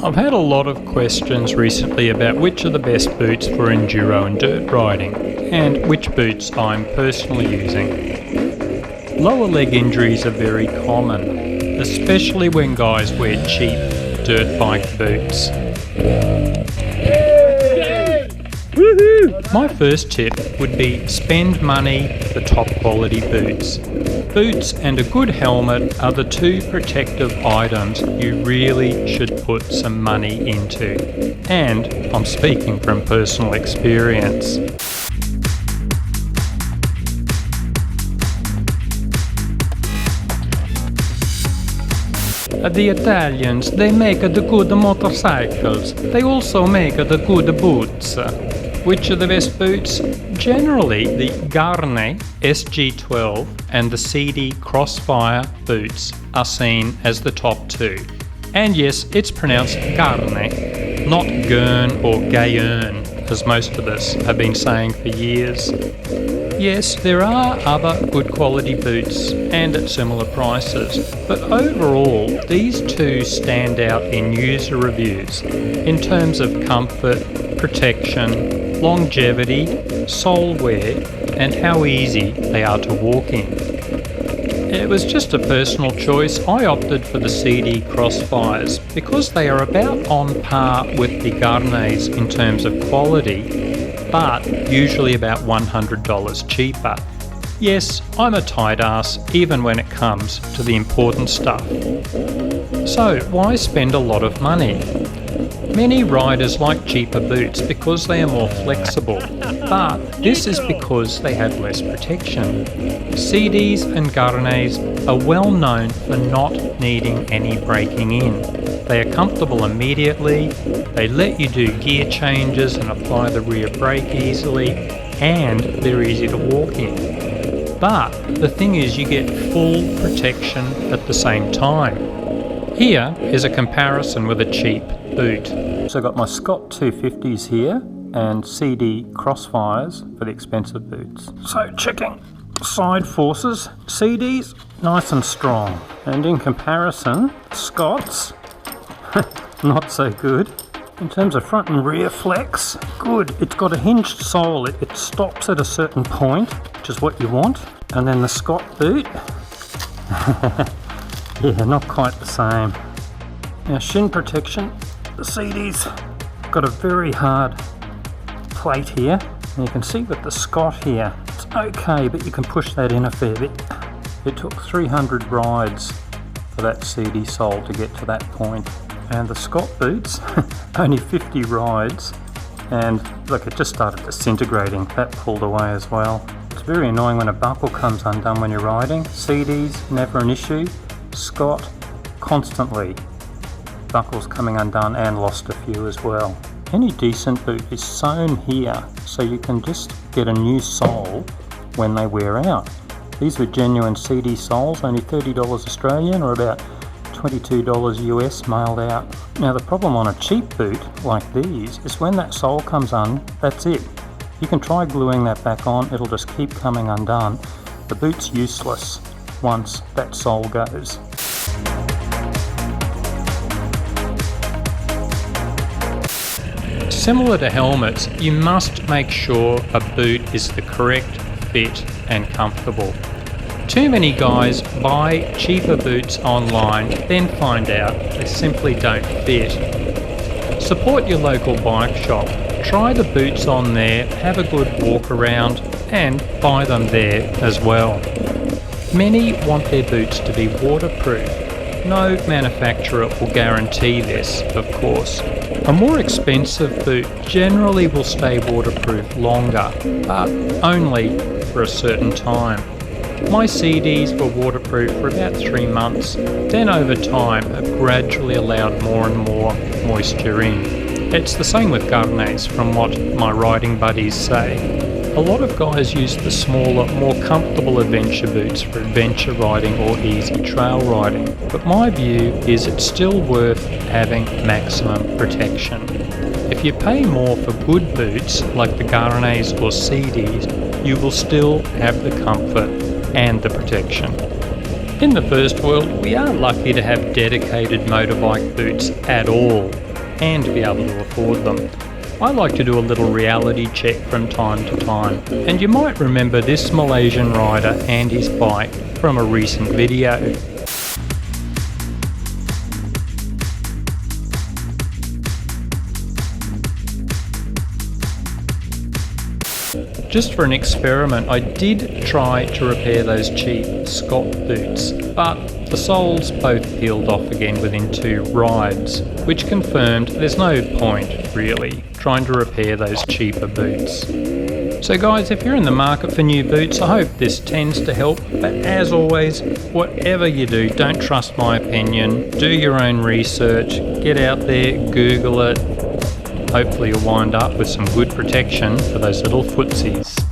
I've had a lot of questions recently about which are the best boots for enduro and dirt riding, and which boots I'm personally using. Lower leg injuries are very common, especially when guys wear cheap dirt bike boots. My first tip would be spend money for top quality boots. Boots and a good helmet are the two protective items you really should put some money into. And I'm speaking from personal experience. The Italians, they make the good motorcycles. They also make the good boots. Which are the best boots? Generally, the Gaerne SG12 and the Sidi Crossfire boots are seen as the top two. And yes, it's pronounced Garnay, not Gern or Gay-urn, as most of us have been saying for years. Yes, there are other good quality boots and at similar prices, but overall these two stand out in user reviews in terms of comfort, protection, longevity, sole wear, and how easy they are to walk in. It was just a personal choice. I opted for the Sidi Crossfires because they are about on par with the Garnays in terms of quality, but usually about $100 cheaper. Yes, I'm a tight ass even when it comes to the important stuff. So why spend a lot of money? Many riders like cheaper boots because they are more flexible, but this is because they have less protection. Sidis and Garnays are well known for not needing any braking in. They are comfortable immediately, they let you do gear changes and apply the rear brake easily, and they're easy to walk in. But the thing is, you get full protection at the same time. Here is a comparison with a cheap boot. So I've got my Scott 250s here and Sidi Crossfires for the expensive boots. So checking side forces, Sidis nice and strong, and in comparison Scott's not so good. In terms of front and rear flex, good. It's got a hinged sole, it stops at a certain point, which is what you want. And then the Scott boot, yeah, not quite the same. Now shin protection, the Sidis got a very hard plate here, and you can see with the Scott here, it's okay, but you can push that in a fair bit. It took 300 rides for that Sidi sole to get to that point. And the Scott boots, only 50 rides, and look, it just started disintegrating. That pulled away as well. It's very annoying when a buckle comes undone when you're riding. Sidis, never an issue. Scott, constantly. Buckles coming undone, and lost a few as well. Any decent boot is sewn here, so you can just get a new sole when they wear out. These were genuine Sidi soles, only $30 Australian, or about $22 US mailed out. Now the problem on a cheap boot like these is when that sole comes on, that's it. You can try gluing that back on, it'll just keep coming undone. The boot's useless once that sole goes. Similar to helmets, you must make sure a boot is the correct fit and comfortable. Too many guys buy cheaper boots online, then find out they simply don't fit. Support your local bike shop, try the boots on there, have a good walk around, and buy them there as well. Many want their boots to be waterproof. No manufacturer will guarantee this, of course. A more expensive boot generally will stay waterproof longer, but only for a certain time. My Sidis were waterproof for about 3 months, then over time have gradually allowed more and more moisture in. It's the same with Garnays from what my riding buddies say. A lot of guys use the smaller, more comfortable adventure boots for adventure riding or easy trail riding, but my view is it's still worth having maximum protection. If you pay more for good boots like the Garnays or Sidis, you will still have the comfort and the protection. In the first world, we are lucky to have dedicated motorbike boots at all, and be able to afford them. I like to do a little reality check from time to time, and you might remember this Malaysian rider and his bike from a recent video. Just for an experiment, I did try to repair those cheap Scott boots, but the soles both peeled off again within 2 rides, which confirmed there's no point, really, trying to repair those cheaper boots. So guys, if you're in the market for new boots, I hope this tends to help, but as always, whatever you do, don't trust my opinion, do your own research, get out there, Google it. Hopefully you'll wind up with some good protection for those little footsies.